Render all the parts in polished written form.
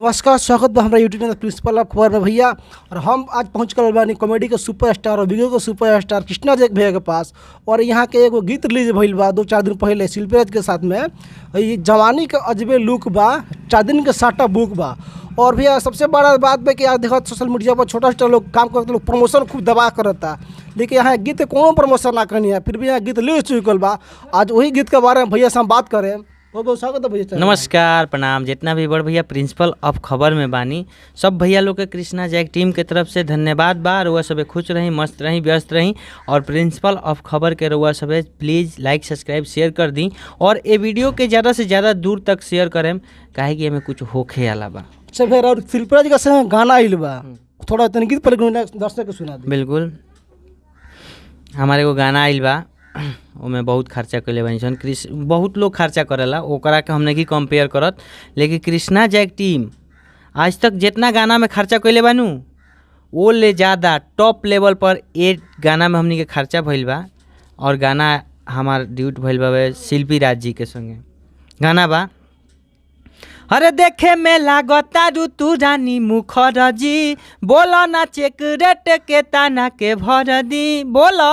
नमस्कार, स्वागत बा हमारा यूट्यूब चैनल प्रिंसिपल ऑफ खबर में भैया। और हम आज पहुंच कर बानी कॉमेडी के सुपरस्टार और वीडियो के सुपरस्टार कृष्णा जैक भैया के पास। और यहाँ के एगो गीत रिलीज भइल बा 2-4 दिन पहले शिल्पीराज के साथ में। ये जवानी के अजबे लुक बा, 4 दिन के साटा बुक बा। और भैया सबसे बड़ा बात बा कि यार देखो सोशल मीडिया पर छोटा छोटा लोग काम करते लोग प्रमोशन खूब दबा करता, लेकिन यहाँ गीत कोनो प्रमोशन ना करनी है, फिर भी यहाँ गीत रिलीज चुकल बा। आज वही गीत के बारे में भैया से हम बात करें। बहुत बहुत स्वागत है भैया। नमस्कार, प्रणाम। जितना भी बड़ भैया प्रिंसिपल ऑफ खबर में बानी, सब भैया लोग के कृष्णा जैक टीम के तरफ से धन्यवाद बा। रुआ सब खुश रही, मस्त रही, व्यस्त रही। और प्रिंसिपल ऑफ खबर के रुआ सब प्लीज़ लाइक सब्सक्राइब शेयर कर दी और ये वीडियो के ज़्यादा से ज़्यादा दूर तक शेयर करें, काहे कि हमें कुछ होखे आला बा। अच्छा फिर और शिल्पीराज का संग गाना आइल बा, थोड़ा तनी गीत पर दर्शक के सुना दे। बिल्कुल, हमारे को गाना आइल बा, ओमे बहुत खर्चा कैले बनी सन। बहुत लोग खर्चा करेला, ओकरा के हमने की कंपेयर करत, लेकिन कृष्णा जैक टीम आज तक जितना गाना में खर्चा कैले बानू वो ले ज़्यादा टॉप लेवल पर एक गाना में हमनी के खर्चा भइल बा। और गाना हमार ड्यूट भइल बा शिल्पीराज जी के संगे। गाना बा, अरे देखे में लागता ऋतु रानी मुखर्जी, बोलो ना चेक रेट के ताना के भर दी। बोलो,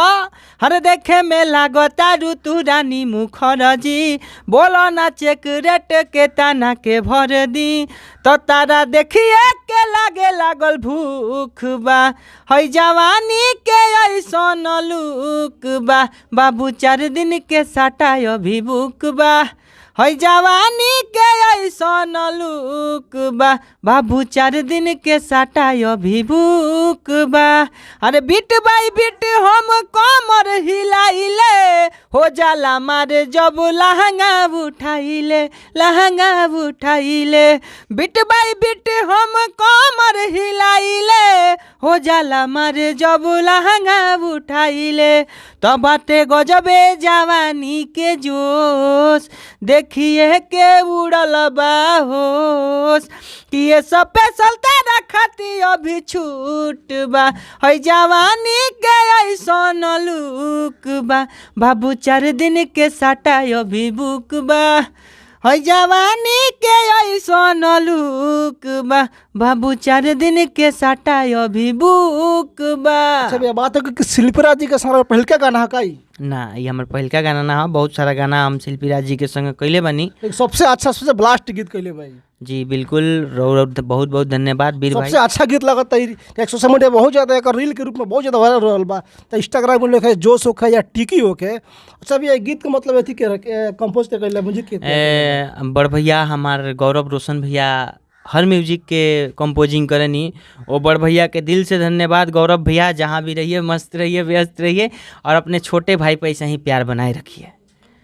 अरे देखे में लागता ऋतु रानी मुखर्जी, बोलो ना चेक रेट के ताना के भर दी। तो तारा देखिए के लागे लागल भूख बा, हई जवानी के ऐसन लुक बा, बाबू 4 दिन के साटा अभी बुक बा। हई जवानी के ऐसन लुक बा, बाबू 4 दिन के साटा अभी बुक बा। अरे बीट बाई बीट हम कमर हिलाइले, हो जाला मारे जब लहंगा उठाइले, लहंगा उठाइले। बीट बाई बीट हम कमर हिलाइले, हो जाला मारे जब लहंगा उठाइले। तो बाटे गजबे जवानी के जोश, देखिए के उड़ल बा होश, कि ये स्पेशल तेरा खाती अभी छूट बा। हई जवानी के ऐसन लुक बा, बाबू 4 दिन के साटा अभी बुक बा। हई जवानी के ऐसन लुक बा, बाबू 4 दिन के साटा अभी बुक बा। अच्छा भैया बात है कि शिल्पीराज जी का सारा पहलका गाना है काई ना, ये हमार पहिलका गाना ना है। बहुत सारा गाना हम शिल्पीराज जी के संग कैले बानी। सबसे अच्छा सबसे ब्लास्ट गीत कैले भाई। जी बिल्कुल, बहुत बहुत धन्यवाद वीर भाई। सबसे अच्छा गीत लगता है। सोशल मीडिया बहुत ज़्यादा एक रील के रूप में बहुत ज़्यादा वायरल रहल बा। तो इंस्टाग्राम में लिखे जोश होखे या टिकी होखे। अच्छा भैया गीत का मतलब अथी के कंपोज के कैले म्यूजिक के बड़ भैया हमार गौरव रोशन भैया हर म्यूजिक के कंपोजिंग करनी। वो बड़ भैया के दिल से धन्यवाद। गौरव भैया जहाँ भी रहिए मस्त रहिए, व्यस्त रहिए और अपने छोटे भाई पे ऐसा ही प्यार बनाए रखिए।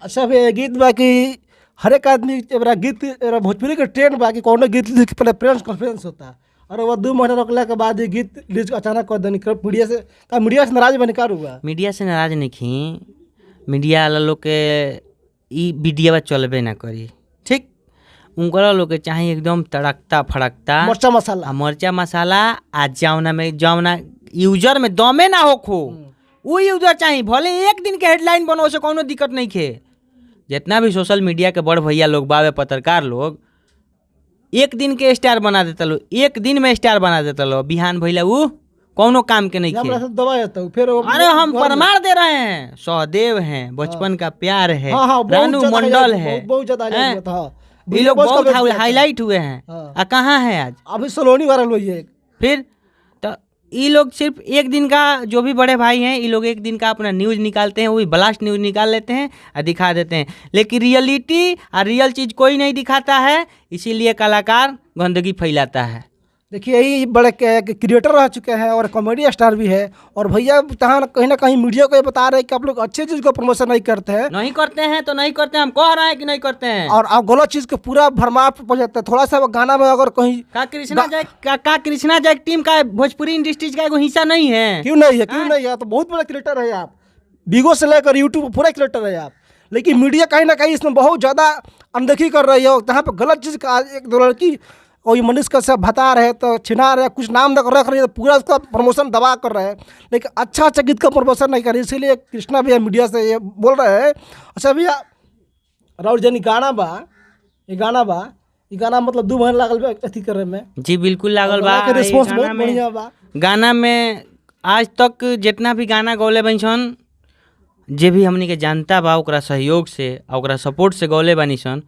अच्छा भैया गीत बाकी हर एक आदमी गीत भोजपुरी के ट्रेंड बाकी कौन गीत लिख के पहले प्रेस कॉन्फ्रेंस होता है, और वो 2 महीना रोकला के बाद ये गीत रिलीज अचानक कर देनी। मीडिया से नाराज बनी कार हुआ। मीडिया से नाराज नहीं खी, मीडिया वाला लोग के ई वीडियो चलबे ना करी, ठीक। उनका लोग के चाहिए एकदम तड़कता फड़कता मरचा मसाला आ जौना में जौना यूजर में दमे ना होखो वो यूजर चाहिए। भले एक दिन के हेडलाइन बनो से कोनो दिक्कत नहीं खे। जितना भी सोशल मीडिया के बड़ भैया लोग बावे, पत्रकार लोग, एक दिन के स्टार बना देता लो, एक दिन में स्टार बना देता लो। बिहान भैया वो कोनो काम के नहीं खे। फिर अरे हम प्रमाण दे रहे हैं, सहदेव हैं, बचपन का प्यार है, रानू मंडल है, ये लोग बहुत हाईलाइट हुए हैं। कहाँ है आज? अभी सलोनी वायरल हुई है। फिर तो ये लोग सिर्फ एक दिन का, जो भी बड़े भाई हैं ये लोग एक दिन का अपना न्यूज़ निकालते हैं, वही ब्लास्ट न्यूज़ निकाल लेते हैं और दिखा देते हैं। लेकिन रियलिटी और रियल चीज़ कोई नहीं दिखाता है, इसीलिए कलाकार गंदगी फैलाता है। देखिए यही बड़े क्रिएटर रह चुके हैं और कॉमेडी स्टार भी है। और भैया कहीं ना कहीं मीडिया को ये बता रहे हैं कि आप लोग अच्छे चीज़ को प्रमोशन नहीं करते हैं। नहीं करते हैं तो नहीं करते हैं, हम कह रहे हैं कि नहीं करते हैं। और आप गलत चीज़ को पूरा भरमार पहुँचाते हैं। थोड़ा सा गाना में अगर कहीं कृष्णा जैक टीम का भोजपुरी इंडस्ट्रीज का हिस्सा नहीं है। क्यों नहीं है? क्यों नहीं है? तो बहुत बड़ा क्रिएटर है आप, बिगो से लेकर यूट्यूब पूरा क्रिएटर है आप। लेकिन मीडिया कहीं ना कहीं इसमें बहुत ज़्यादा अनदेखी कर रही है। जहाँ पर गलत चीज़ का एक 2 लड़की कोई मनीष का सब बता रहे तो छिना रहे, कुछ नाम रख रहे हैं, तो पूरा उसका प्रमोशन दबा कर रहे हैं। लेकिन अच्छा गीत का प्रमोशन नहीं कर रहे, इसीलिए कृष्णा भैया मीडिया से ये बोल रहे हैं। अच्छा भैया राउर जनी गाना बा, ये गाना बा ई गाना मतलब 2 महीना लागल बा अथी करे में। जी बिल्कुल लागल बा। के रिस्पांस गाना बहुत में- बढ़िया बा। गाना में आज तक जितना भी गाना गौले बनी सन, जे भी हमनी के जानता बा ओकरा सहयोग से आ ओकरा सपोर्ट से गौले बानी सन।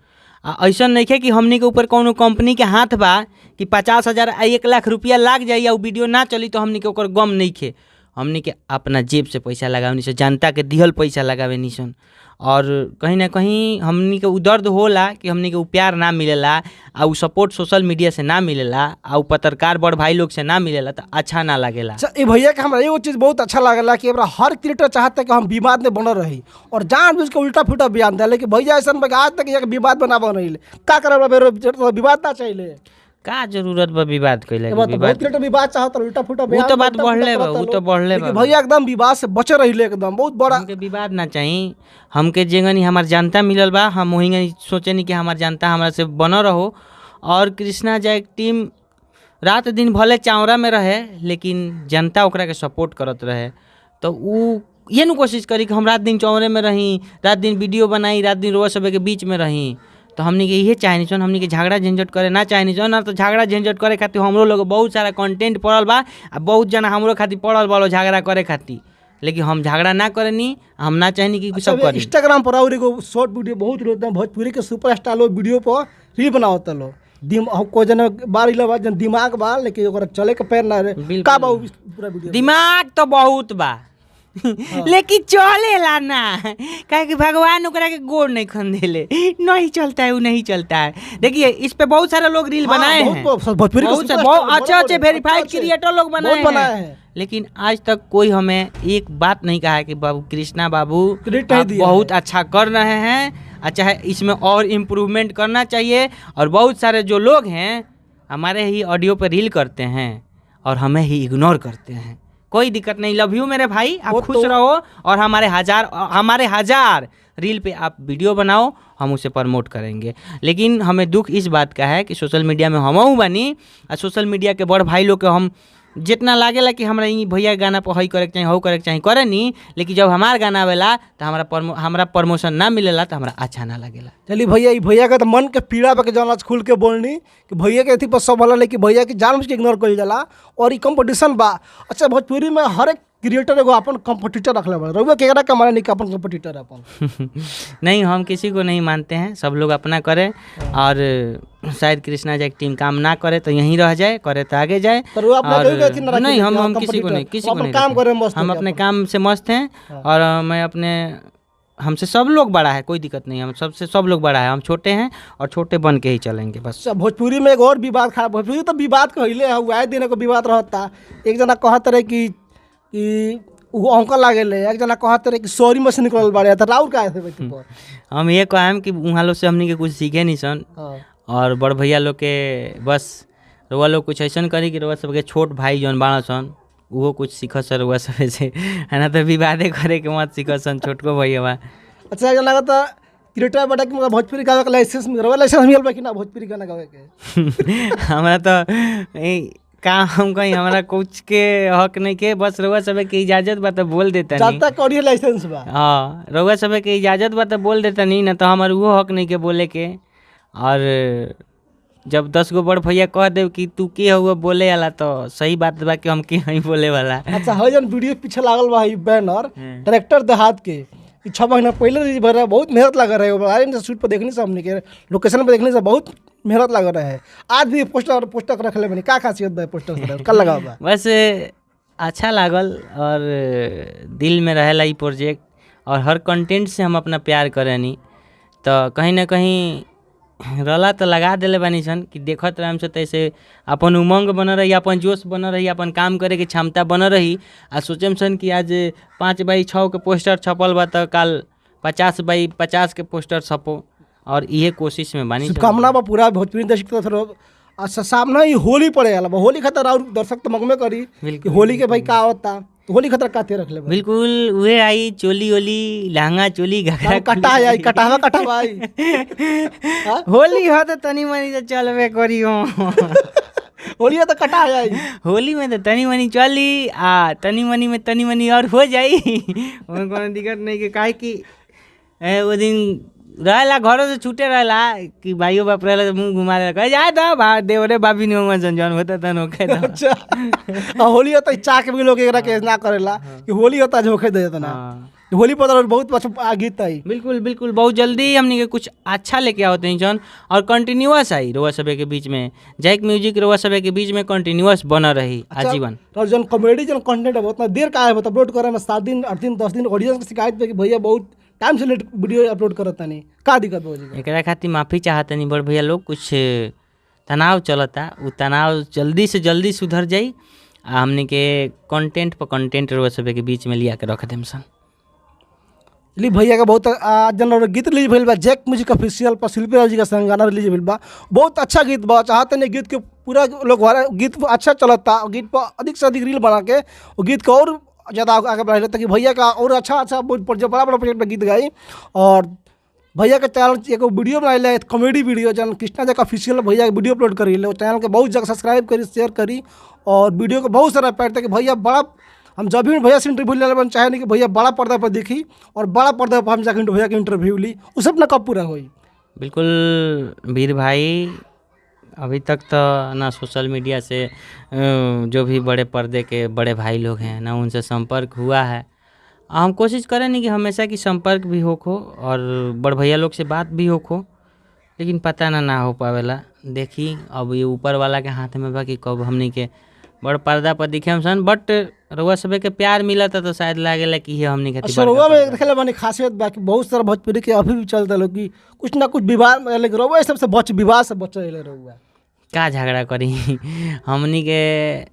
आ ऐसा नहीं है कि हमनी के ऊपर कोनो कंपनी के हाथ बा कि 50,000 आ 1 लाख रुपया लाग जाई आ वीडियो ना चली तो हमनी के ओकर गम नहीं खे। हमनी के अपना जेब से पैसा लगावे सन, जनता के दिहल पैसा लगावे सन। और कहीं ना कहीं हमनी के उ दर्द होला कि हमनी के उ प्यार ना मिलेला आ उ सपोर्ट सोशल मीडिया से ना मिलेला आ उ पत्रकार बड़ भाई लोग से ना मिलेला तो अच्छा ना लागेला। अच्छा, ये भैया के हमरा एगो चीज बहुत अच्छा लागला कि हमरा हर क्रिएटर चाहता है कि हम विवाद में बनल रही और जानबूझ के उल्टा फुल्टा बयान दे, लेकिन भैया ऐसा आज तक एक विवाद बना बनल का करे विवाद ना चाहिए। का जरूरत बा विवाद कइले के? बहुत विवाद क्रिएटर विवाद चाहता उल्टा फुल्टा उ बयान तो बात उल्टा फुल्टा बढ़ले बा, करता उ तो लोग। बढ़ले बा। लेकिन भैया एकदम विवाद से बचे रहिले एकदम बहुत बड़ा। हमके विवाद ना चाहिए, हमके जेंगनी हमार जनता मिलल बा हम वही सोचनी कि हमार जनता हमरा से बन रहो। और कृष्णा जय के टीम रात दिन भले चावरा में रहे लेकिन जनता ओकरा के सपोर्ट करत रहे। तो उ ये न कोशिश करी कि हम रात दिन चौरे में रही, रात दिन वीडियो बनाई, रात दिन रोज सब के बीच में रही। तो हमनी के इहे चाहनी सन, हमनी के झगड़ा झंझट करे ना चाहनी सन। ना तो झगड़ा झंझट करे खातिर हमरो लोग बहुत सारा कंटेंट पड़ल बा आ बहुत जना हमरो खातिर पड़ल बा झगड़ा करे खातिर, लेकिन हम झगड़ा ना करनी, हम ना चाहनी कि सब करी। इंस्टाग्राम पर और एगो शॉर्ट वीडियो बहुत लोग भोजपुरी के सुपरस्टार लोग वीडियो पर रील बनावत लो कोई जना बार इला जन दिमाग बा लेकिन ओकरा चले के पैर ना रे का बा पूरा वीडियो दिमाग तो बहुत बा लेकिन चलेला ना, काहे कि भगवान ओकरा के गोड़ नहीं खंदेले, नहीं चलता है वो नहीं चलता है। देखिए इस पे बहुत सारे लोग रील बनाए हैं, भोजपुरी बहुत अच्छे अच्छे वेरीफाइड क्रिएटर लोग बनाए हैं, लेकिन आज तक कोई हमें एक बात नहीं कहा है कि बाबू कृष्णा बाबू आप बहुत अच्छा कर रहे हैं, अच्छा है इसमें और इम्प्रूवमेंट करना चाहिए। और बहुत सारे जो लोग हैं हमारे ही ऑडियो पर रील करते हैं और हमें ही इग्नोर करते हैं, कोई दिक्कत नहीं। लव यू मेरे भाई, आप खुश रहो और हमारे हजार रील पे आप वीडियो बनाओ, हम उसे प्रमोट करेंगे। लेकिन हमें दुख इस बात का है कि सोशल मीडिया में हमहू बनी और सोशल मीडिया के बड़ भाई लोग के हम जितना लागेला कि हमरा ई भैया गाना पर हई करे के चाहिए, हो करे के चाहिए, करे नहीं, लेकिन जब हमार गाना आवेला तो हमरा प्रमोशन ना मिलेला तो हमरा अच्छा ना लगेला। चलिए भैया ई भैया का तो मन के पीड़ा पे जान खुल के बोलनी कि भैया के अथी पर सब भला लेकिन भैया की जानबूझ के इग्नोर कइल जाला और ई कंपटीशन बा। अच्छा भोजपुरी में हर एक क्रिएटर एगो अपन कंपटीटर रखले बा, रउआ केकरा के माने नहीं अपन कंपटीटर अपन नहीं, हम किसी को नहीं मानते हैं, सब लोग अपना करें और शायद कृष्णा जय की टीम काम ना करे तो यहीं रह जाए, करे तो आगे जाए। और नहीं हम किसी को नहीं काम करे मस्त, हम अपने काम से मस्त हैं। और मैं अपने हमसे सब लोग बड़ा है, कोई दिक्कत नहीं है, हम सबसे सब लोग बड़ा है, हम छोटे हैं और छोटे बन के ही चलेंगे बस। भोजपुरी में एक और विवाद खड़ा, भोजपुरी तो विवाद कहले है, आए दिन को विवाद रहता। एक जना कहत रहे कि वो अंकल लागे ले, एक जना कहत रहे कि सॉरी मशीन निकलल बाड़े त राउर का है बेटी पर। हम ये कहम कि उहाँ लोग से हमनी के कुछ सीखे नहीं सन और बड़ भैया लोग के बस रउआ लोग कुछ ऐसा करी कि रउआ सबके छोट भाई जौन बाड़ा सन वो कुछ सीख सर रउआ सब से, है ना, तो विवादे करे के मत सीख सन छोटको भैया बा। अच्छा एक जना तो क्रिएटर बड़ा कि भोजपुरी गावे के लाइसेंस मिलल बा कि ना भोजपुरी गाना गावे के? हमरा तो काम हम कहीं हमारा कुछ के हक नहीं के, बस रउआ सब के इजाजत बा तो बोल देता नहीं, जब तक ऑडियो लाइसेंस बा। हाँ रउआ सब के इजाजत बा तो बोल देता नहीं, ना तो हमार वो हक नहीं के बोले के। और जब 10 गो बड़ भैया कह दे कि तू के हुआ बोले वाला तो सही बात बा कि हम के नहीं बोले वाला। अच्छा है जन वीडियो पीछे लागल बा ई बैनर डायरेक्टर देहात के 6 महीना पहले रिलीज भर रहा, बहुत मेहनत लगा रहे है, शूट पर देखने से हमने के लोकेशन पर देखने से बहुत मेहनत लगा रहा है। आज भी पोस्टर रख ले, का खासियत बा पोस्टर कल लगा बा? बस अच्छा लागल और दिल में रहेला ई प्रोजेक्ट और हर कंटेंट से हम अपना प्यार करेनी, तो कहीं ना कहीं रला तो लगा दिले बानी सन कि देखत रहे हमसे तैसे अपन उमंग बन रही, अपन जोश बन रही, अपन काम करे के क्षमता बन रही। आ सोचम सन कि आज 5x6 के पोस्टर छपल बा तो कल 50x50 के पोस्टर छपो और इहे कोशिश में बानी। शुभकामना बा पूरा भोजपुरी दर्शक तरफ। अच्छा सामने ही होली पड़े वाला बा, होली खतर और दर्शक तो मंगमे करी कि होली के भाई का होता, तो होली खतर काते रख ले। बिल्कुल उहे आई चोली ओली लहंगा चोली घघरा कटा आई कटावा आई होली हो तो तनी मनी तो चलबे करी हो होली तो कटा आई, होली में तो तनी मनी चली आ तनी मनी में तनी मनी और हो जाई ओमे कोनो दिक्कत नहीं के, काहे कि वो दिन रहेला घरों से छूटे रहेला कि भाइयों बाप रहेला तो मुंह घुमा देला, कहे जाए तो देवरे भाभी नहीं होगा जन होता था नोखे तो। अच्छा होली होता है चाह के भी लोग एकरा के ना करेला कि होली होता है झोंके दे देता ना। हाँ। होली पर बहुत अच्छा गीत आई। बिल्कुल बिल्कुल, बहुत जल्दी ही हमनी के कुछ अच्छा लेके आओ तनी जन, और कंटिन्यूअस आई रउआ सभे के बीच में। जैक म्यूजिक रउआ सभे के बीच में कंटिन्यूअस बना रही आजीवन। और जन कॉमेडी जन कंटेंट है उतना देर का है अपलोड करे में 7 दिन 8 दिन 10 दिन ऑडियंस की शिकायत पे कि भैया बहुत टाइम से लेट वीडियो अपलोड करत तानी, का दिक्कत हो जी? एकरा खातिर माफ़ी चाहतनी बड़ भैया लोग, कुछ तनाव चलता, उ तनाव जल्दी से जल्दी सुधर जाई आ हमनी के कंटेंट पर कंटेंट रउआ सभे के बीच में लिया के रख देम सन। ली भैया का बहुत जन गीत रिलीज भइल बा जैक म्यूजिक ऑफिशियल पर शिल्पी राज जी का संग गाना रिलीज भइल बा, बहुत अच्छा गीत बा। चाहते नहीं गीत के पूरा लोग गीत अच्छा चलता, गीत पर अधिक से अधिक रील बना के वो गीत को और ज़्यादा आगे बढ़ा ताकि भैया का और अच्छा अच्छा बड़ा बड़ा प्रोजेक्ट में गीत गाई। और भैया के चैनल एक वीडियो बनाए कॉमेडी वीडियो जन कृष्णा जैक ऑफिशियल भैया के वीडियो अपलोड करी ले, चैनल के बहुत जगह सब्सक्राइब करी शेयर करी और वीडियो को बहुत सारा पैर ताकि भैया बड़ा हम जब भी भैया से इंटरव्यू ले लेना चाहे नहीं कि भैया बड़ा पर्दा पर देखी और बड़ा पर्दा पर हम जाकर भैया के इंटरव्यू ली, उस अपना कब पूरा हुई। बिल्कुल वीर भाई, अभी तक तो ना सोशल मीडिया से जो भी बड़े पर्दे के बड़े भाई लोग हैं ना उनसे संपर्क हुआ है। हम कोशिश करें नहीं कि हमेशा की संपर्क भी हो और बड़ भैया लोग से बात भी हो, लेकिन पता ना हो पावेला। देखी अब ये ऊपर वाला के हाथ में बा कि कब हमनी के बड़ पर्दा पर दिखे हम सन, बट रउआ सभे के प्यार मिला था तो शायद लागेला कि ये हमनी खातिर अच्छा रउआ में देखेला बानी खासियत बा कि बहुत सारा भोजपुरी के अभी भी चलता लोग कि कुछ ना कुछ विवाद लेकिन रउआ सबसे विवाद से बच रहे रउआ का झगड़ा करी हमनी के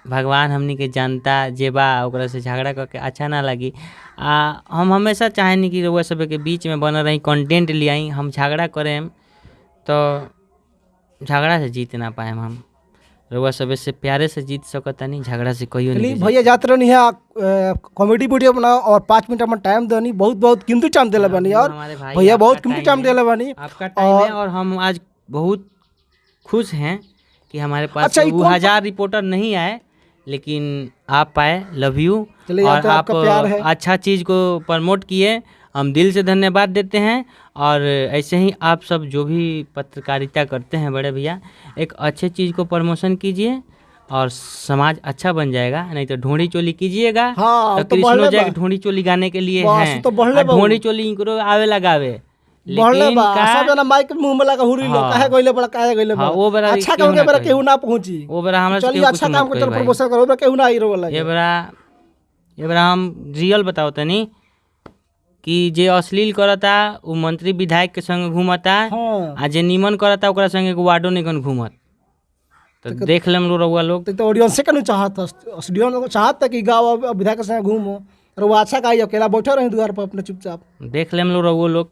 भगवान हमनी के जनता जे बा ओकरा से झगड़ा करके अच्छा ना लगी। हम हमेशा चाहेनी कि रउआ सभे के बीच में बनल रही, कंटेंट ले आई। हम झगड़ा करें तो झगड़ा से जीत ना पाए, हम रउआ सभे से प्यारे से जीत सकता नहीं, झगड़ा से कहियो नहीं। भैया जाते रहनी है कॉमेडी वीडियो बनाओ और 5 मिनट में टाइम देनी, बहुत बहुत कीमती टाइम देला बानी और भैया बहुत कीमती टाइम देला बानी, आपका टाइम है। और हम आज बहुत खुश हैं कि हमारे पास अच्छा, वो 1000 रिपोर्टर नहीं आए लेकिन आप आए, लव यू। और आप अच्छा चीज़ को प्रमोट किए, हम दिल से धन्यवाद देते हैं। और ऐसे ही आप सब जो भी पत्रकारिता करते हैं बड़े भैया, एक अच्छे चीज़ को प्रमोशन कीजिए और समाज अच्छा बन जाएगा। नहीं तो ढोंडी चोली कीजिएगा। हाँ, तो कृष्णो जैक ढोंडी चोली गाने के लिए हैं, ढोंडी चोली इनको आवे लगावे, लेकिन सब जना माइक मुंह में लगा हुरी लो काहे गइले बड़ा काहे गइले बड़ा वो बड़ा अच्छा काम के बड़ा केहू ना पहुंची, वो बड़ा हमरा चलिए अच्छा काम को चल प्रमोशन करो बड़ा केहू ना आई रो वाला। ये बड़ा हम रियल बताओ तनी कि जे अश्लील करता उ मंत्री विधायक के संग घूमता, आ जे निमन करता ओकरा संग वार्डो निकन घूमत। तो देख लेम रउआ लोग तो ऑडियंस से कनु चाहता, ऑडियंस चाहता कि गांव विधायक के संग घूमो और वो अच्छा काई अकेला बैठे रहे द्वार पर अपने चुपचाप। देख लेम रउआ लोग।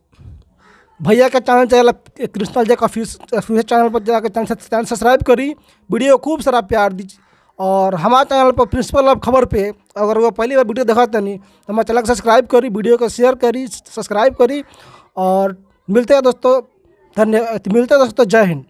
भैया का चैनल चला कृष्णा जैक ऑफिशियल चैनल पर जाकर चैनल सब्सक्राइब करी, वीडियो खूब सारा प्यार दीजिए। और हमारे चैनल पर प्रिंसिपल ऑफ खबर पे अगर वो पहली बार वीडियो देखा नहीं तो हमारे चैनल को सब्सक्राइब करी, वीडियो को शेयर करी, सब्सक्राइब करी। और मिलते हैं दोस्तों, जय हिंद।